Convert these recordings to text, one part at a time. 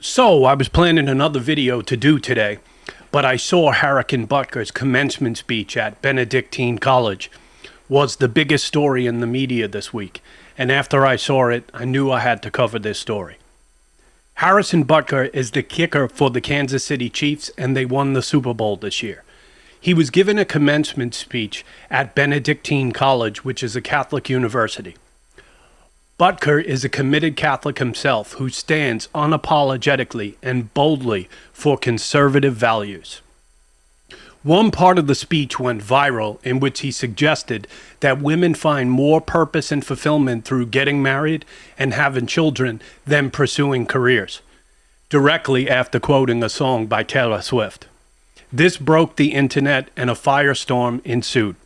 So I was planning another video to do today, but I saw Harrison Butker's commencement speech at Benedictine College was the biggest story in the media this week. And after I saw it, I knew I had to cover this story. Harrison Butker is the kicker for the Kansas City Chiefs, and they won the Super Bowl this year. He was given a commencement speech at Benedictine College, which is a Catholic university. Butker is a committed Catholic himself who stands unapologetically and boldly for conservative values. One part of the speech went viral in which he suggested that women find more purpose and fulfillment through getting married and having children than pursuing careers, directly after quoting a song by Taylor Swift. This broke the internet and a firestorm ensued.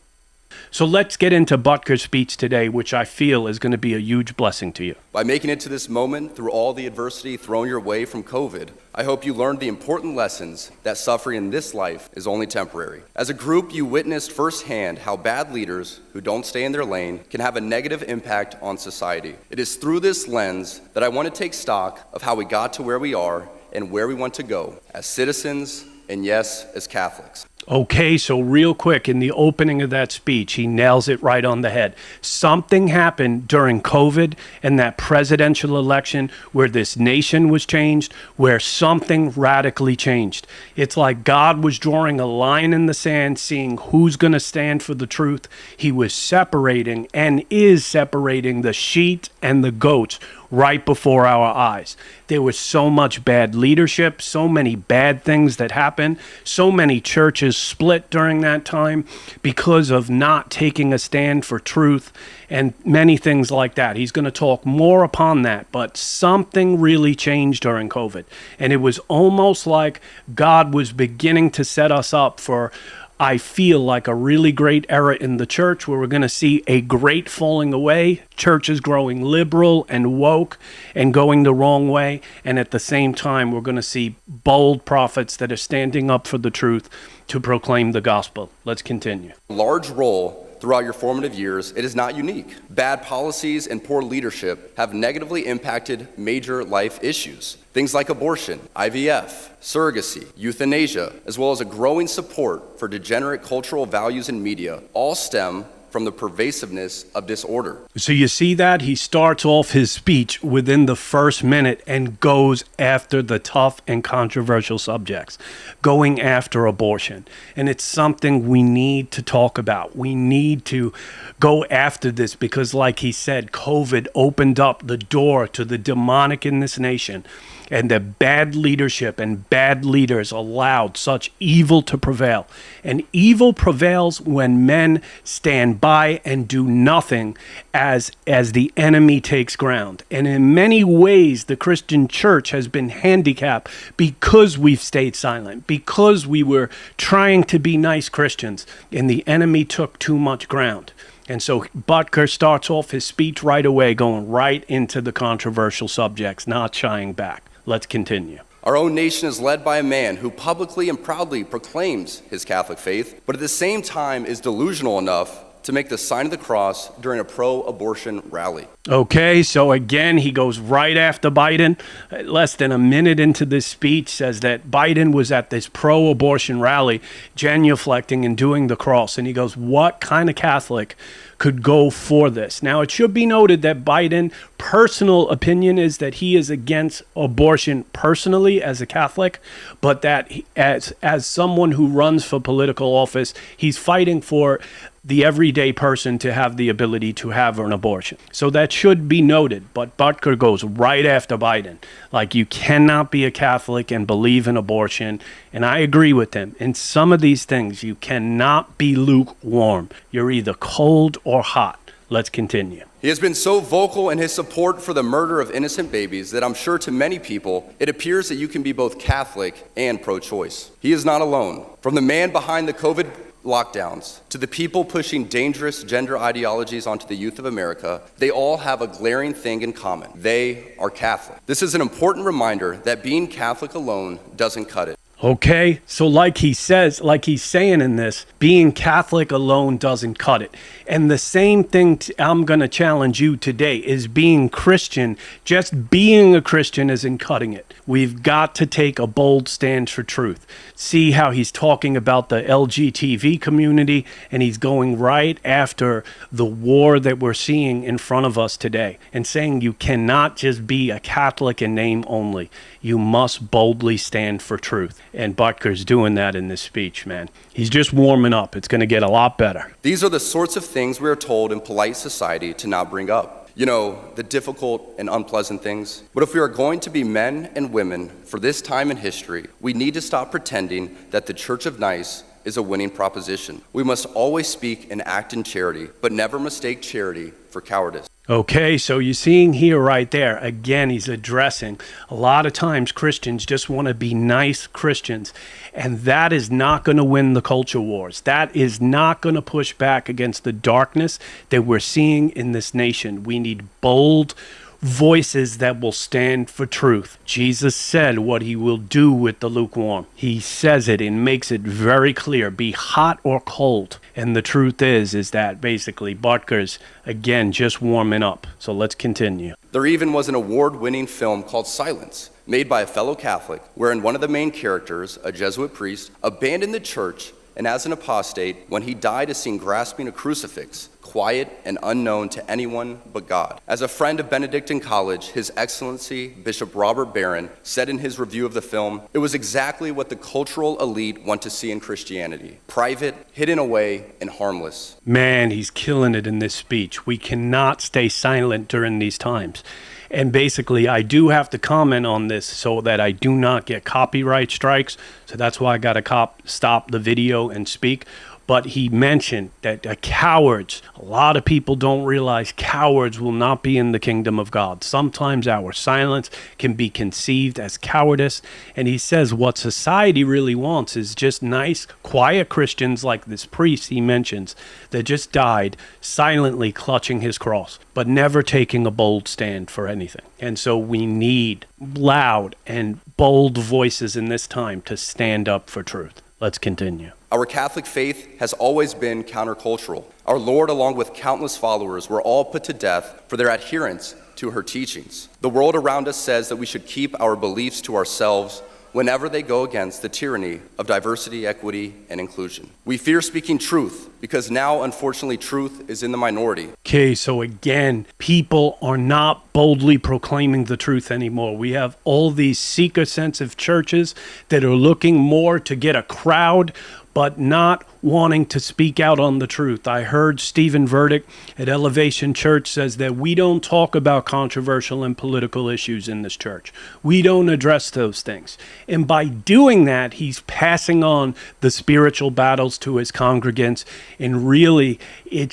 So let's get into Butker's speech today, which I feel is going to be a huge blessing to you. By making it to this moment through all the adversity thrown your way from COVID, I hope you learned the important lessons that suffering in this life is only temporary. As a group, you witnessed firsthand how bad leaders who don't stay in their lane can have a negative impact on society. It is through this lens that I want to take stock of how we got to where we are and where we want to go as citizens and, yes, as Catholics. Okay, so real quick, in the opening of that speech, he nails it right on the head. Something happened during COVID and that presidential election where this nation was changed, where something radically changed. It's like God was drawing a line in the sand, seeing who's going to stand for the truth. He was separating and is separating the sheep and the goats right before our eyes. There was so much bad leadership, so many bad things that happened, so many churches split during that time because of not taking a stand for truth and many things like that. He's going to talk more upon that, but something really changed during COVID. And it was almost like God was beginning to set us up for, I feel like, a really great era in the church where we're going to see a great falling away, churches growing liberal and woke and going the wrong way, and at the same time we're going to see bold prophets that are standing up for the truth to proclaim the gospel. Let's continue. Large role throughout your formative years, it is not unique. Bad policies and poor leadership have negatively impacted major life issues. Things like abortion, IVF, surrogacy, euthanasia, as well as a growing support for degenerate cultural values in media, all stem from the pervasiveness of disorder. So you see that? He starts off his speech within the first minute and goes after the tough and controversial subjects, going after abortion. And it's something we need to talk about. We need to go after this because, like he said, COVID opened up the door to the demonic in this nation. And the bad leadership and bad leaders allowed such evil to prevail. And evil prevails when men stand by and do nothing as the enemy takes ground. And in many ways, the Christian church has been handicapped because we've stayed silent, because we were trying to be nice Christians, and the enemy took too much ground. And so Butker starts off his speech right away, going right into the controversial subjects, not shying back. Let's continue. Our own nation is led by a man who publicly and proudly proclaims his Catholic faith, but at the same time is delusional enough to make the sign of the cross during a pro-abortion rally. Okay, so again, he goes right after Biden. Less than a minute into this speech, says that Biden was at this pro-abortion rally, genuflecting and doing the cross. And he goes, what kind of Catholic could go for this? Now, it should be noted that Biden, personal opinion is that he is against abortion personally as a Catholic, but that as someone who runs for political office, he's fighting for the everyday person to have the ability to have an abortion. So that should be noted. But Butker goes right after Biden. Like, you cannot be a Catholic and believe in abortion. And I agree with him. In some of these things, you cannot be lukewarm. You're either cold or hot. Let's continue. He has been so vocal in his support for the murder of innocent babies that I'm sure to many people, it appears that you can be both Catholic and pro-choice. He is not alone. From the man behind the COVID lockdowns to the people pushing dangerous gender ideologies onto the youth of America, they all have a glaring thing in common. They are Catholic. This is an important reminder that being Catholic alone doesn't cut it. Okay, so like he's saying in this, being Catholic alone doesn't cut it. And the same thing I'm going to challenge you today is being Christian. Just being a Christian isn't cutting it. We've got to take a bold stand for truth. See how he's talking about the LGTQ community, and he's going right after the war that we're seeing in front of us today and saying you cannot just be a Catholic in name only. You must boldly stand for truth. And Butker's doing that in this speech, man. He's just warming up. It's going to get a lot better. These are the sorts of things we are told in polite society to not bring up. You know, the difficult and unpleasant things. But if we are going to be men and women for this time in history, we need to stop pretending that the Church of Nice is a winning proposition. We must always speak and act in charity, but never mistake charity for cowardice. Okay, so you're seeing here right there, again, he's addressing a lot of times Christians just want to be nice Christians, and that is not going to win the culture wars. That is not going to push back against the darkness that we're seeing in this nation. We need bold voices that will stand for truth. Jesus said what he will do with the lukewarm. He says it and makes it very clear, be hot or cold. And the truth is that basically Butker's, again, just warming up. So let's continue. There even was an award-winning film called Silence, made by a fellow Catholic, wherein one of the main characters, a Jesuit priest, abandoned the church and as an apostate, when he died, is seen grasping a crucifix, quiet and unknown to anyone but God. As a friend of Benedictine College, His Excellency Bishop Robert Barron said in his review of the film, it was exactly what the cultural elite want to see in Christianity: private, hidden away, and harmless. Man, he's killing it in this speech. We cannot stay silent during these times. And basically, I do have to comment on this so that I do not get copyright strikes. So that's why I got to stop the video and speak. But he mentioned that cowards, a lot of people don't realize cowards will not be in the kingdom of God. Sometimes our silence can be conceived as cowardice. And he says what society really wants is just nice, quiet Christians like this priest he mentions that just died silently clutching his cross, but never taking a bold stand for anything. And so we need loud and bold voices in this time to stand up for truth. Let's continue. Our Catholic faith has always been countercultural. Our Lord, along with countless followers, were all put to death for their adherence to her teachings. The world around us says that we should keep our beliefs to ourselves whenever they go against the tyranny of diversity, equity, and inclusion. We fear speaking truth because now, unfortunately, truth is in the minority. Okay, so again, people are not boldly proclaiming the truth anymore. We have all these seeker-sensitive churches that are looking more to get a crowd, but not wanting to speak out on the truth. I heard Stephen Verdict at Elevation Church says that we don't talk about controversial and political issues in this church. We don't address those things. And by doing that, he's passing on the spiritual battles to his congregants. And really, you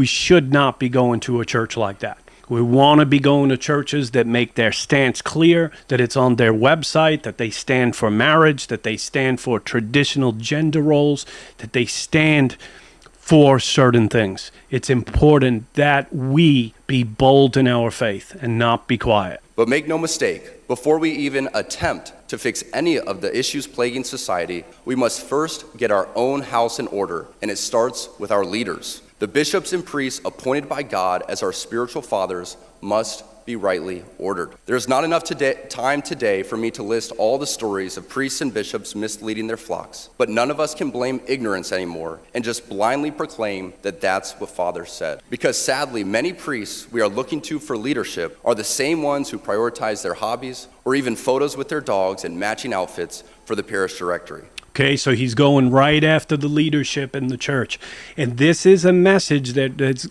should not be going to a church like that. We want to be going to churches that make their stance clear, that it's on their website, that they stand for marriage, that they stand for traditional gender roles, that they stand for certain things. It's important that we be bold in our faith and not be quiet. But make no mistake, before we even attempt to fix any of the issues plaguing society, we must first get our own house in order, and it starts with our leaders. The bishops and priests appointed by God as our spiritual fathers must be rightly ordered. There's not enough time today for me to list all the stories of priests and bishops misleading their flocks, but none of us can blame ignorance anymore and just blindly proclaim that that's what Father said. Because sadly, many priests we are looking to for leadership are the same ones who prioritize their hobbies or even photos with their dogs and matching outfits for the parish directory. Okay, so he's going right after the leadership in the church. And this is a message that's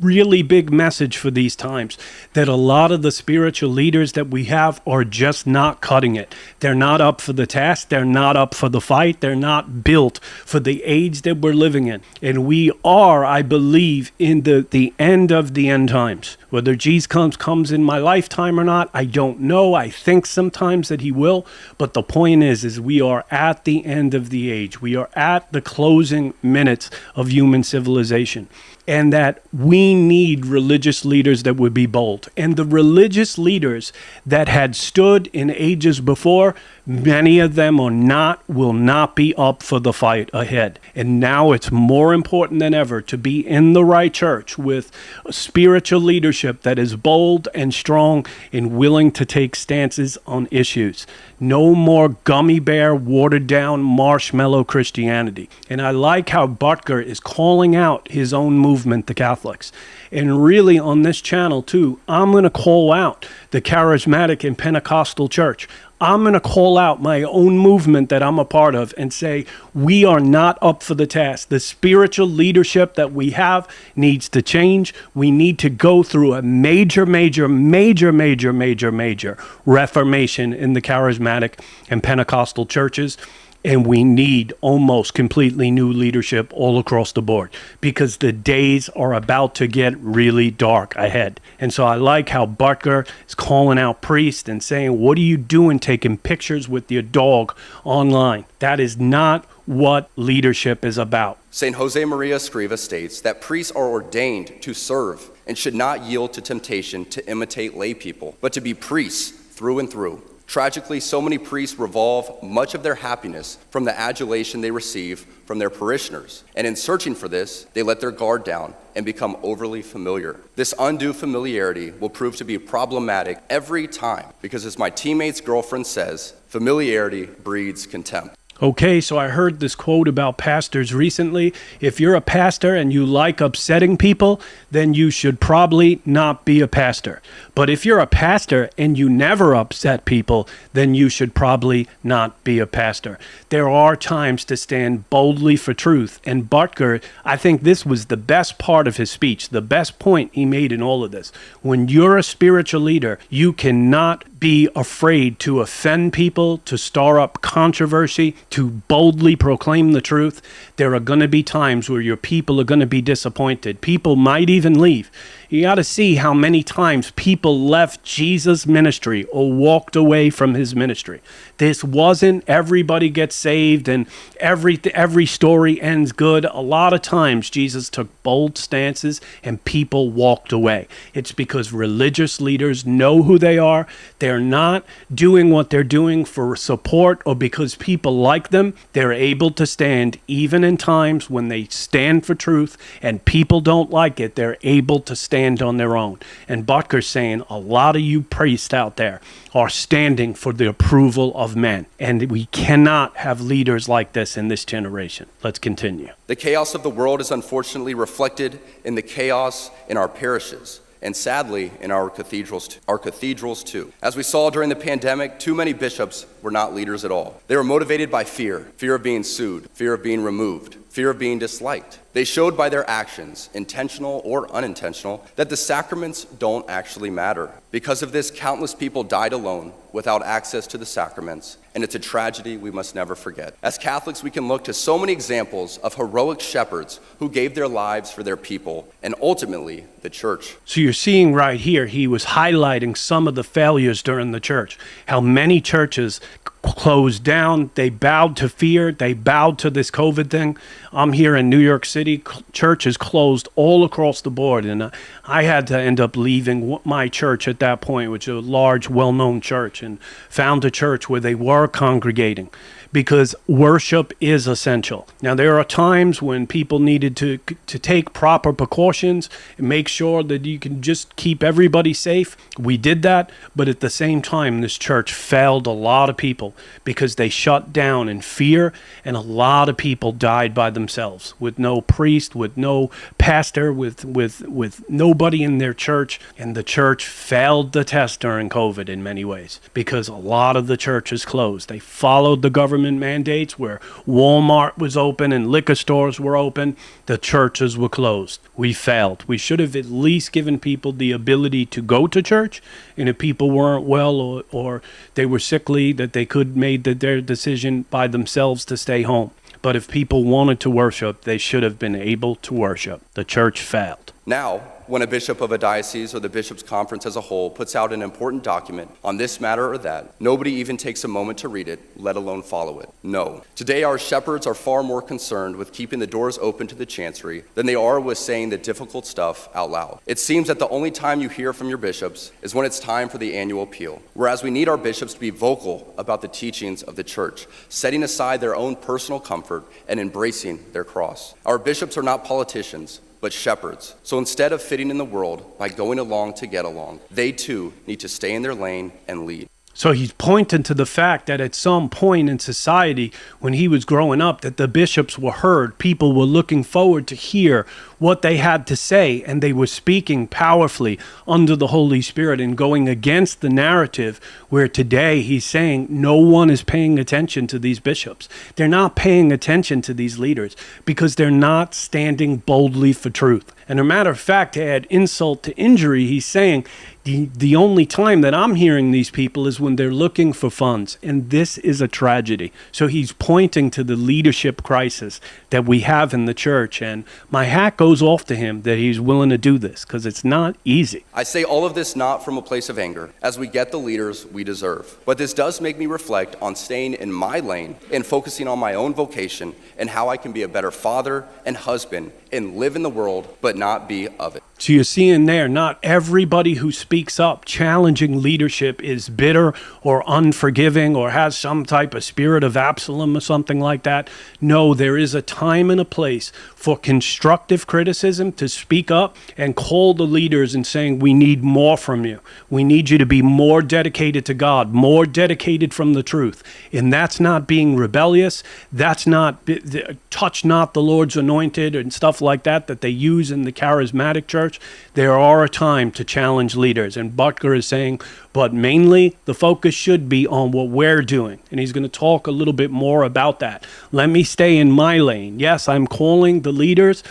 really big message for these times, that a lot of the spiritual leaders that we have are just not cutting it. They're not up for the task. They're not up for the fight. They're not built for the age that we're living in. And we are, I believe, in the end of the end times. Whether Jesus comes in my lifetime or not, I don't know. I think sometimes that he will. But the point is we are at the end end of the age. We are at the closing minutes of human civilization. And that we need religious leaders that would be bold. And the religious leaders that had stood in ages before, many of them will not be up for the fight ahead. And now it's more important than ever to be in the right church with spiritual leadership that is bold and strong and willing to take stances on issues. No more gummy bear, watered down marshmallow Christianity. And I like how Butker is calling out his own movement, the Catholics. And really on this channel too, I'm going to call out the charismatic and Pentecostal church. I'm going to call out my own movement that I'm a part of and say, we are not up for the task. The spiritual leadership that we have needs to change. We need to go through a major reformation in the charismatic and Pentecostal churches. And we need almost completely new leadership all across the board because the days are about to get really dark ahead. And so I like how Butker is calling out priests and saying, what are you doing taking pictures with your dog online? That is not what leadership is about. St. Jose Maria Escriva states that priests are ordained to serve and should not yield to temptation to imitate lay people, but to be priests through and through. Tragically, so many priests revolve much of their happiness from the adulation they receive from their parishioners. And in searching for this, they let their guard down and become overly familiar. This undue familiarity will prove to be problematic every time because, as my teammate's girlfriend says, familiarity breeds contempt. Okay, so I heard this quote about pastors recently. If you're a pastor and you like upsetting people, then you should probably not be a pastor. But if you're a pastor and you never upset people, then you should probably not be a pastor. There are times to stand boldly for truth. And Butker, I think this was the best part of his speech, the best point he made in all of this. When you're a spiritual leader, you cannot be afraid to offend people, to stir up controversy, to boldly proclaim the truth. There are going to be times where your people are going to be disappointed. People might even leave. You got to see how many times people left Jesus' ministry or walked away from his ministry. This wasn't everybody gets saved and every story ends good. A lot of times Jesus took bold stances and people walked away. It's because religious leaders know who they are. They're not doing what they're doing for support or because people like them. They're able to stand even in times when they stand for truth and people don't like it. They're able to stand on their own. And Butker's saying a lot of you priests out there are standing for the approval of men. And we cannot have leaders like this in this generation. Let's continue. The chaos of the world is unfortunately reflected in the chaos in our parishes. And sadly, in our cathedrals too. As we saw during the pandemic, too many bishops were not leaders at all. They were motivated by fear of being sued, fear of being removed, fear of being disliked. They showed by their actions, intentional or unintentional, that the sacraments don't actually matter. Because of this, countless people died alone without access to the sacraments, and it's a tragedy we must never forget. As Catholics, we can look to so many examples of heroic shepherds who gave their lives for their people, and ultimately, the church. So you're seeing right here, he was highlighting some of the failures during the church, how many churches closed down, they bowed to fear, they bowed to this COVID thing. I'm here in New York City, churches closed all across the board, and I had to end up leaving my church at that point, which is a large, well-known church, and found a church where they were congregating because worship is essential. Now, there are times when people needed to take proper precautions and make sure that you can just keep everybody safe. We did that, but at the same time, this church failed a lot of people because they shut down in fear, and a lot of people died by themselves with no priest, with no pastor, with nobody in their church, and the church failed the test during COVID in many ways because a lot of the churches closed. They followed the government mandates where Walmart was open and liquor stores were open. The churches were closed. We failed. We should have at least given people the ability to go to church, and if people weren't well or they were sickly, that they could make their decision by themselves to stay home. But if people wanted to worship, they should have been able to worship. The church failed. Now, when a bishop of a diocese or the bishops' conference as a whole puts out an important document on this matter or that, nobody even takes a moment to read it, let alone follow it. No. Today, our shepherds are far more concerned with keeping the doors open to the chancery than they are with saying the difficult stuff out loud. It seems that the only time you hear from your bishops is when it's time for the annual appeal, whereas we need our bishops to be vocal about the teachings of the church, setting aside their own personal comfort and embracing their cross. Our bishops are not politicians, but shepherds. So instead of fitting in the world by going along to get along, they too need to stay in their lane and lead. So he's pointing to the fact that at some point in society, when he was growing up, that the bishops were heard. People were looking forward to hear what they had to say, and they were speaking powerfully under the Holy Spirit and going against the narrative where today he's saying no one is paying attention to these bishops. They're not paying attention to these leaders because they're not standing boldly for truth. And a matter of fact, to add insult to injury, he's saying the only time that I'm hearing these people is when they're looking for funds. And this is a tragedy. So he's pointing to the leadership crisis that we have in the church. And my hat goes off to him that he's willing to do this because it's not easy. I say all of this not from a place of anger, as we get the leaders we deserve. But this does make me reflect on staying in my lane and focusing on my own vocation and how I can be a better father and husband and live in the world, but not be of it. So you're seeing there, not everybody who speaks up challenging leadership is bitter or unforgiving or has some type of spirit of Absalom or something like that. No, there is a time and a place for constructive criticism to speak up and call the leaders and saying, we need more from you. We need you to be more dedicated to God, more dedicated from the truth. And that's not being rebellious. That's not touch not the Lord's anointed and stuff like that they use in the charismatic church. There are a time to challenge leaders, and Butker is saying, but mainly the focus should be on what we're doing, and he's going to talk a little bit more about that. Let me stay in my lane. Yes, I'm calling the leaders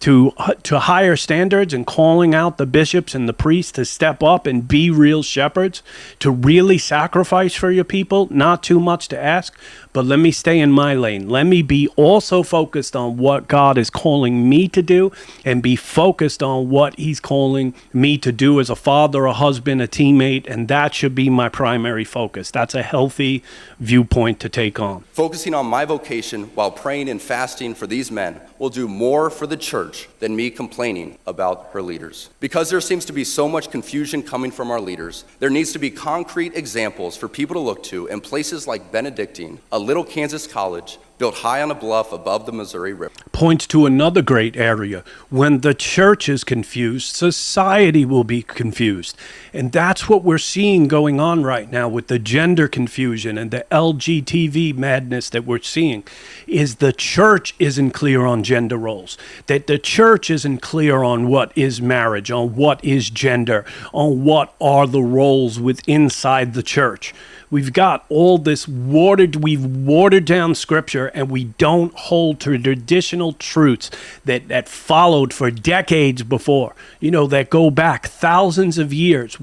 to higher standards and calling out the bishops and the priests to step up and be real shepherds, to really sacrifice for your people, not too much to ask, but let me stay in my lane. Let me be also focused on what God is calling me to do and be focused on what he's calling me to do as a father, a husband, a teammate, and that should be my primary focus. That's a healthy viewpoint to take on. Focusing on my vocation while praying and fasting for these men will do more for the church than me complaining about her leaders. Because there seems to be so much confusion coming from our leaders, there needs to be concrete examples for people to look to in places like Benedictine, a little Kansas college built high on a bluff above the Missouri River. Points to another great area. When the church is confused, society will be confused. And that's what we're seeing going on right now with the gender confusion and the LGTV madness that we're seeing, is the church isn't clear on gender roles, that the church isn't clear on what is marriage, on what is gender, on what are the roles inside the church. We've got all this we've watered down scripture, and we don't hold to traditional truths that followed for decades before, that go back thousands of years.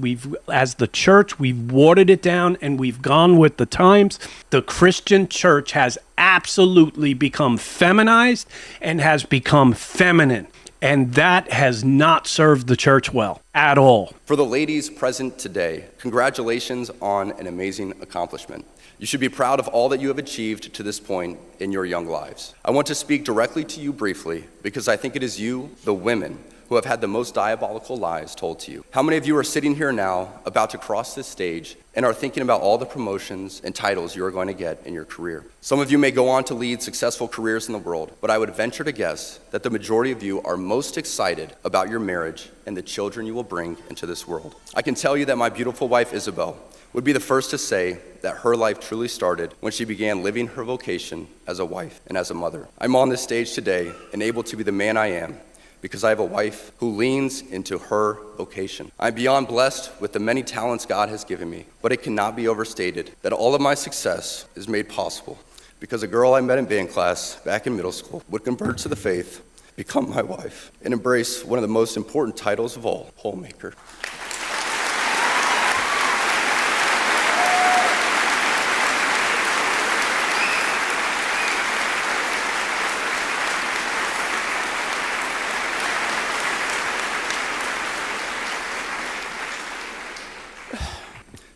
As the church, we've watered it down and we've gone with the times. The Christian church has absolutely become feminized and has become feminine. And that has not served the church well at all. For the ladies present today, congratulations on an amazing accomplishment. You should be proud of all that you have achieved to this point in your young lives. I want to speak directly to you briefly because I think it is you, the women, who have had the most diabolical lies told to you. How many of you are sitting here now about to cross this stage and are thinking about all the promotions and titles you are going to get in your career? Some of you may go on to lead successful careers in the world, but I would venture to guess that the majority of you are most excited about your marriage and the children you will bring into this world. I can tell you that my beautiful wife, Isabel, would be the first to say that her life truly started when she began living her vocation as a wife and as a mother. I'm on this stage today and able to be the man I am because I have a wife who leans into her vocation. I'm beyond blessed with the many talents God has given me, but it cannot be overstated that all of my success is made possible because a girl I met in band class back in middle school would convert to the faith, become my wife, and embrace one of the most important titles of all, homemaker.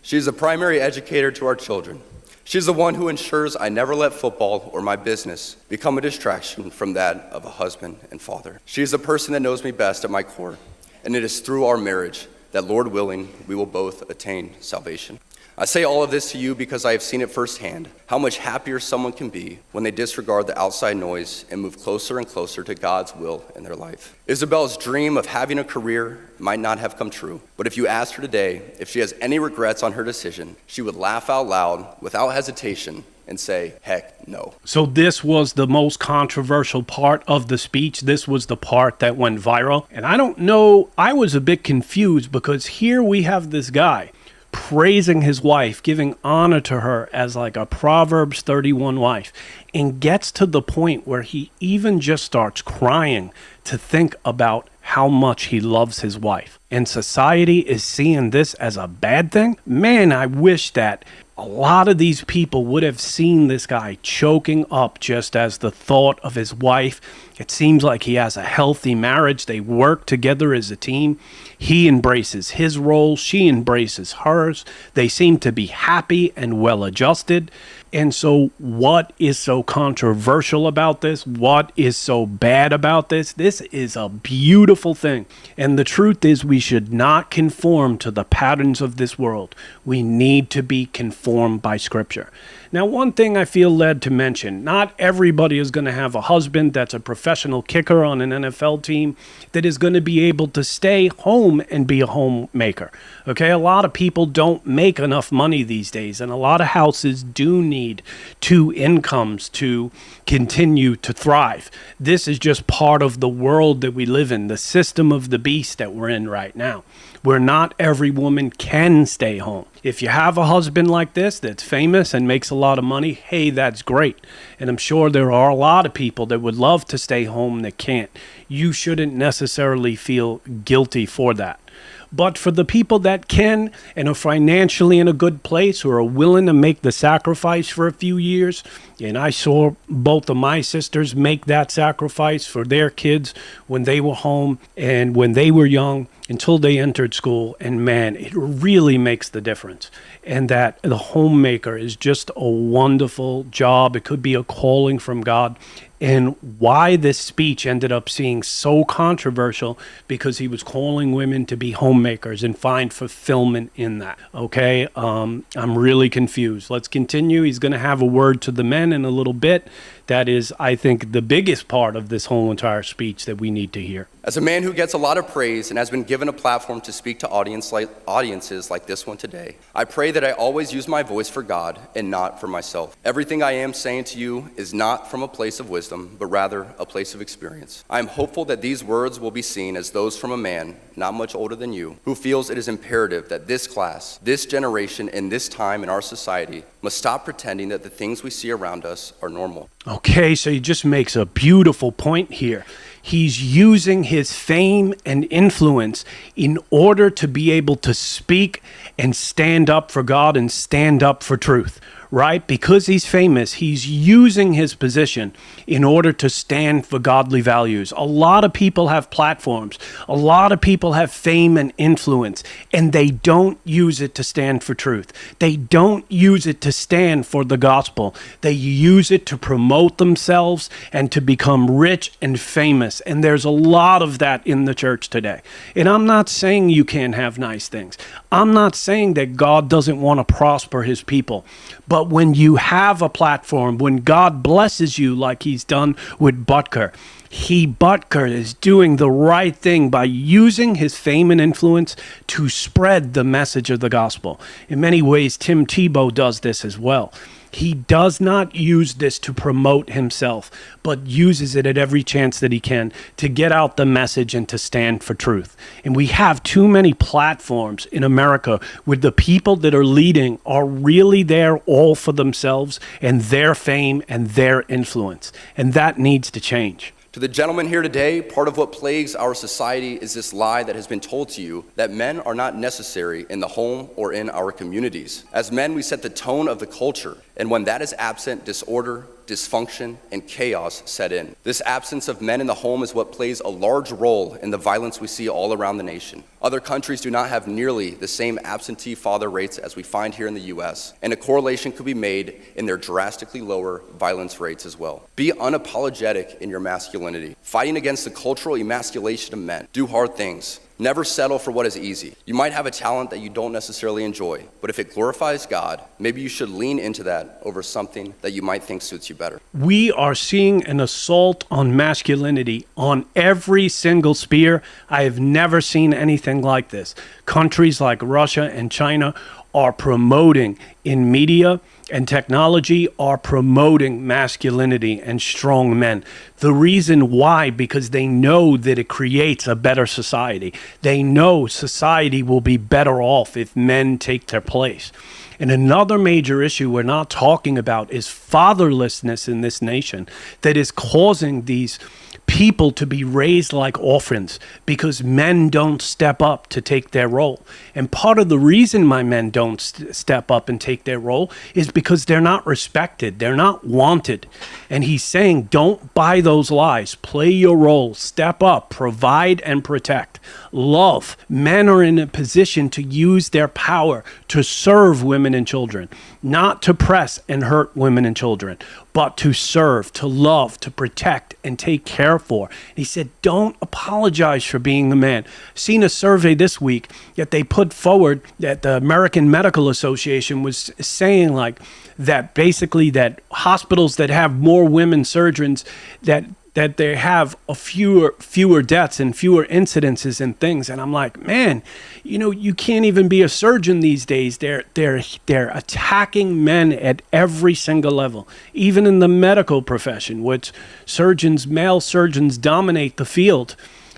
She's the primary educator to our children. She's the one who ensures I never let football or my business become a distraction from that of a husband and father. She is the person that knows me best at my core, and it is through our marriage that, Lord willing, we will both attain salvation. I say all of this to you because I have seen it firsthand, how much happier someone can be when they disregard the outside noise and move closer and closer to God's will in their life. Isabel's dream of having a career might not have come true, but if you asked her today if she has any regrets on her decision, she would laugh out loud without hesitation and say, heck no. So this was the most controversial part of the speech. This was the part that went viral. And I don't know, I was a bit confused because here we have this guy praising his wife, giving honor to her as like a Proverbs 31 wife, and gets to the point where he even just starts crying to think about how much he loves his wife. And society is seeing this as a bad thing. Man, I wish that a lot of these people would have seen this guy choking up just as the thought of his wife. It seems like he has a healthy marriage. They work together as a team. He embraces his role. She embraces hers. They seem to be happy and well adjusted. And so what is so controversial about this? What is so bad about this? This is a beautiful thing. And the truth is we should not conform to the patterns of this world. We need to be conformed by Scripture. Now, one thing I feel led to mention, not everybody is going to have a husband that's a professional kicker on an NFL team that is going to be able to stay home and be a homemaker. Okay, a lot of people don't make enough money these days, and a lot of houses do need two incomes to continue to thrive. This is just part of the world that we live in, the system of the beast that we're in right now, where not every woman can stay home. If you have a husband like this that's famous and makes a lot of money, hey, that's great. And I'm sure there are a lot of people that would love to stay home that can't. You shouldn't necessarily feel guilty for that. But for the people that can and are financially in a good place, who are willing to make the sacrifice for a few years, and I saw both of my sisters make that sacrifice for their kids when they were home and when they were young until they entered school, and man, it really makes the difference. And that the homemaker is just a wonderful job. It could be a calling from God. And why this speech ended up being so controversial, because he was calling women to be homemakers and find fulfillment in that. Okay, I'm really confused. Let's continue. He's going to have a word to the men in a little bit. That is, I think, the biggest part of this whole entire speech that we need to hear. As a man who gets a lot of praise and has been given a platform to speak to audiences like this one today, I pray that I always use my voice for God and not for myself. Everything I am saying to you is not from a place of wisdom, but rather a place of experience. I am hopeful that these words will be seen as those from a man not much older than you, who feels it is imperative that this class, this generation, and this time in our society must stop pretending that the things we see around us are normal. Okay, so he just makes a beautiful point here. He's using his fame and influence in order to be able to speak and stand up for God and stand up for truth, right? Because he's famous, he's using his position in order to stand for godly values. A lot of people have platforms. A lot of people have fame and influence, and they don't use it to stand for truth. They don't use it to stand for the gospel. They use it to promote themselves and to become rich and famous. And there's a lot of that in the church today. And I'm not saying you can't have nice things. I'm not saying that God doesn't want to prosper his people. But when you have a platform, when God blesses you like he's done with Butker, Butker is doing the right thing by using his fame and influence to spread the message of the gospel. In many ways, Tim Tebow does this as well. He does not use this to promote himself, but uses it at every chance that he can to get out the message and to stand for truth. And we have too many platforms in America where the people that are leading are really there all for themselves and their fame and their influence. And that needs to change. To the gentlemen here today, part of what plagues our society is this lie that has been told to you that men are not necessary in the home or in our communities. As men, we set the tone of the culture, and when that is absent, disorder, dysfunction, and chaos set in. This absence of men in the home is what plays a large role in the violence we see all around the nation. Other countries do not have nearly the same absentee father rates as we find here in the U.S., and a correlation could be made in their drastically lower violence rates as well. Be unapologetic in your masculinity, fighting against the cultural emasculation of men. Do hard things. Never settle for what is easy. You might have a talent that you don't necessarily enjoy, but if it glorifies God, maybe you should lean into that over something that you might think suits you better. We are seeing an assault on masculinity on every single sphere. I have never seen anything like this. Countries like Russia and China are promoting in media and technology are promoting masculinity and strong men. The reason why, because they know that it creates a better society. They know society will be better off if men take their place. And another major issue we're not talking about is fatherlessness in this nation that is causing these people to be raised like orphans because men don't step up to take their role. And part of the reason my men don't step up and take their role is because they're not respected. They're not wanted. And he's saying, don't buy those lies. Play your role. Step up. Provide and protect. Love. Men are in a position to use their power to serve women and children, not to press and hurt women and children, but to serve, to love, to protect, and take care for. And he said, don't apologize for being a man. Seen a survey this week that they put forward that the American Medical Association was saying that basically that hospitals that have more women surgeons, that they have a fewer deaths and fewer incidences and things. And I'm like, man, you can't even be a surgeon these days. They're attacking men at every single level, even in the medical profession, which male surgeons dominate the field.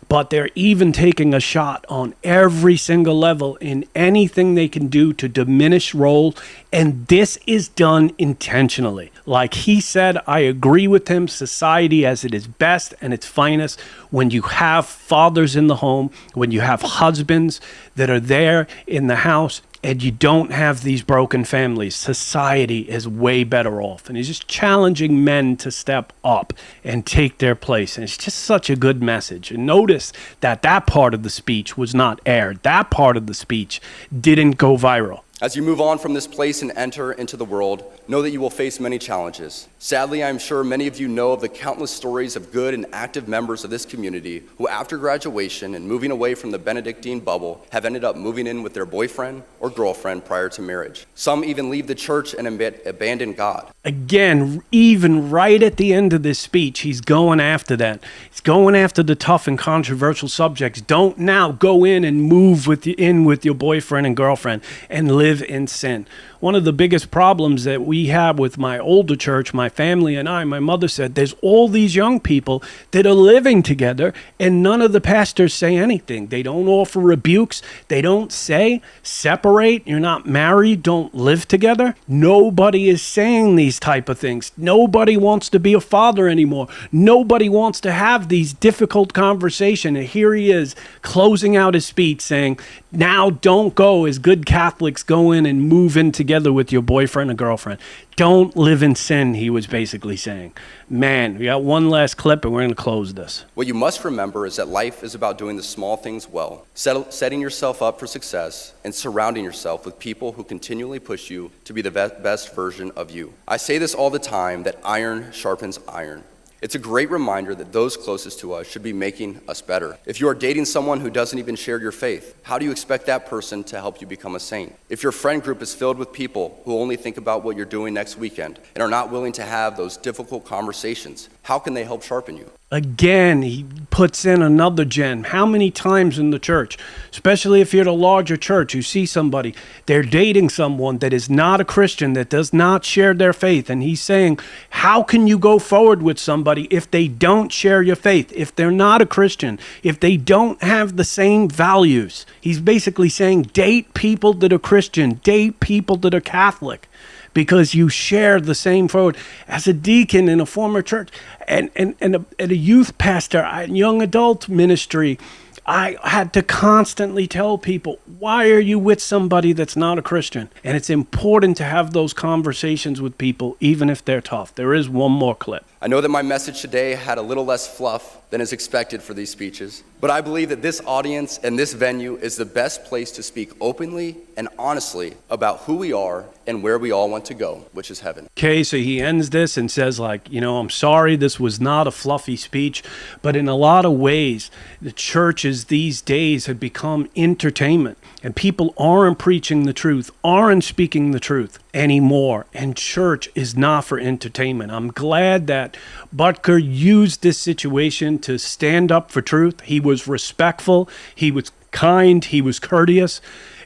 But they're even taking a shot on every single level in anything they can do to diminish role. And this is done intentionally. Like he said, I agree with him, society as it is best and its finest when you have fathers in the home, when you have husbands that are there in the house, and you don't have these broken families. Society is way better off. And he's just challenging men to step up and take their place. And it's just such a good message. And notice that part of the speech was not aired. That part of the speech didn't go viral. As you move on from this place and enter into the world, know that you will face many challenges. Sadly, I'm sure many of you know of the countless stories of good and active members of this community who, after graduation and moving away from the Benedictine bubble, have ended up moving in with their boyfriend or girlfriend prior to marriage. Some even leave the church and abandon God. Again, even right at the end of this speech, he's going after that. He's going after the tough and controversial subjects. Don't now go in and move with your boyfriend and girlfriend and live in sin. One of the biggest problems that we have with my older church, my family and my mother said, there's all these young people that are living together and none of the pastors say anything. They don't offer rebukes. They don't say, separate, you're not married, don't live together. Nobody is saying these type of things. Nobody wants to be a father anymore. Nobody wants to have these difficult conversations. And here he is closing out his speech saying, now don't go as good Catholics go in and move in together with your boyfriend or girlfriend. Don't live in sin, he was basically saying. Man, we got one last clip and we're going to close this. What you must remember is that life is about doing the small things well, setting yourself up for success, and surrounding yourself with people who continually push you to be the best version of you. I say this all the time, that iron sharpens iron. It's a great reminder that those closest to us should be making us better. If you are dating someone who doesn't even share your faith, how do you expect that person to help you become a saint? If your friend group is filled with people who only think about what you're doing next weekend and are not willing to have those difficult conversations, how can they help sharpen you? Again, he puts in another gem. How many times in the church, especially if you're at a larger church, you see somebody, they're dating someone that is not a Christian, that does not share their faith. And he's saying, how can you go forward with somebody if they don't share your faith, if they're not a Christian, if they don't have the same values? He's basically saying, date people that are Christian, date people that are Catholic, because you share the same forward. As a deacon in a former church and a youth pastor, young adult ministry, I had to constantly tell people, why are you with somebody that's not a Christian? And it's important to have those conversations with people, even if they're tough. There is one more clip. I know that my message today had a little less fluff than is expected for these speeches, but I believe that this audience and this venue is the best place to speak openly and honestly about who we are and where we all want to go, which is heaven. Okay, so he ends this and says, like, I'm sorry this was not a fluffy speech, but in a lot of ways, the churches these days have become entertainment, and people aren't preaching the truth, aren't speaking the truth anymore, and church is not for entertainment. I'm glad that Butker used this situation to stand up for truth. He was respectful, he was kind, he was courteous,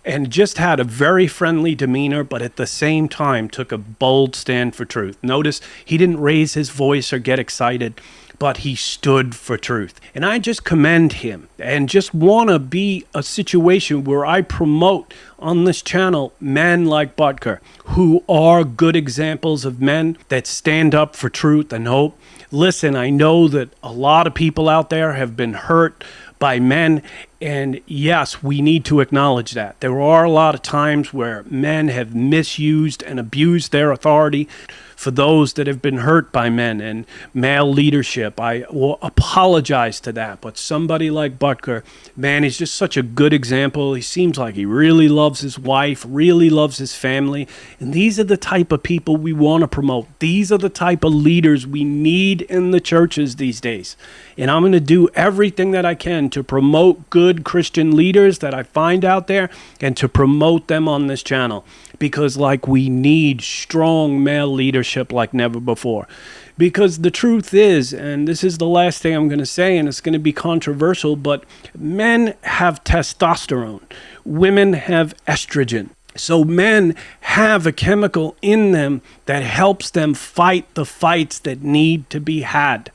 and just had a very friendly demeanor, but at the same time took a bold stand for truth. Notice he didn't raise his voice or get excited, but he stood for truth. And I just commend him and just want to be a situation where I promote on this channel men like Butker, who are good examples of men that stand up for truth and hope. Listen, I know that a lot of people out there have been hurt by men, and yes, we need to acknowledge that. There are a lot of times where men have misused and abused their authority. For those that have been hurt by men and male leadership, I will apologize to that. But somebody like Butker, man, he's just such a good example. He seems like he really loves his wife, really loves his family. And these are the type of people we want to promote. These are the type of leaders we need in the churches these days. And I'm going to do everything that I can to promote good Christian leaders that I find out there and to promote them on this channel. Because we need strong male leadership like never before. Because the truth is, and this is the last thing I'm going to say, and it's going to be controversial, but men have testosterone. Women have estrogen. So men have a chemical in them that helps them fight the fights that need to be had.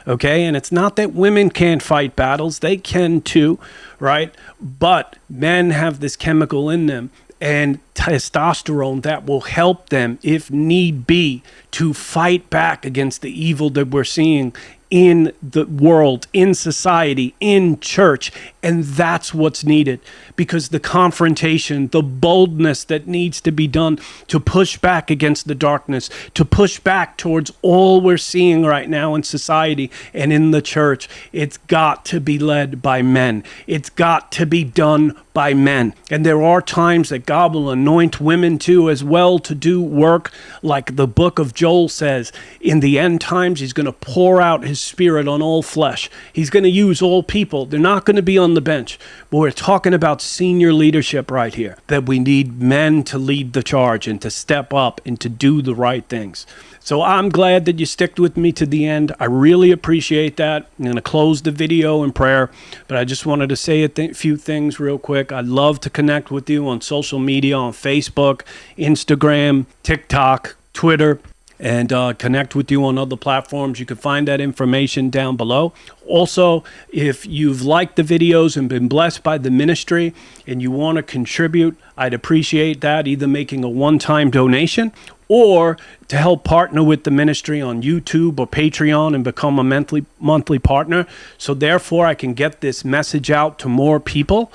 Okay, and it's not that women can't fight battles, they can too, right? But men have this chemical in them and testosterone that will help them, if need be, to fight back against the evil that we're seeing in the world, in society, in church. And that's what's needed, because the confrontation, the boldness that needs to be done to push back against the darkness, to push back towards all we're seeing right now in society and in the church, it's got to be led by men. It's got to be done by men. And there are times that God will anoint women too as well to do work, like the book of Joel says. In the end times, he's going to pour out his spirit on all flesh. He's going to use all people. They're not going to be on the bench. But we're talking about senior leadership right here, that we need men to lead the charge and to step up and to do the right things. So I'm glad that you stuck with me to the end. I really appreciate that. I'm going to close the video in prayer, but I just wanted to say a few things real quick. I'd love to connect with you on social media, on Facebook, Instagram, TikTok, Twitter, and connect with you on other platforms. You can find that information down below. Also, if you've liked the videos and been blessed by the ministry and you want to contribute, I'd appreciate that, either making a one-time donation or to help partner with the ministry on YouTube or Patreon and become a monthly partner. So therefore, I can get this message out to more people.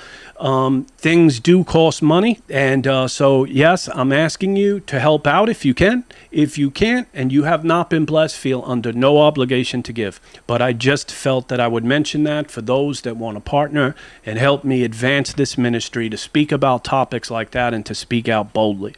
Things do cost money. And so, yes, I'm asking you to help out if you can. If you can't and you have not been blessed, feel under no obligation to give. But I just felt that I would mention that for those that want to partner and help me advance this ministry to speak about topics like that and to speak out boldly.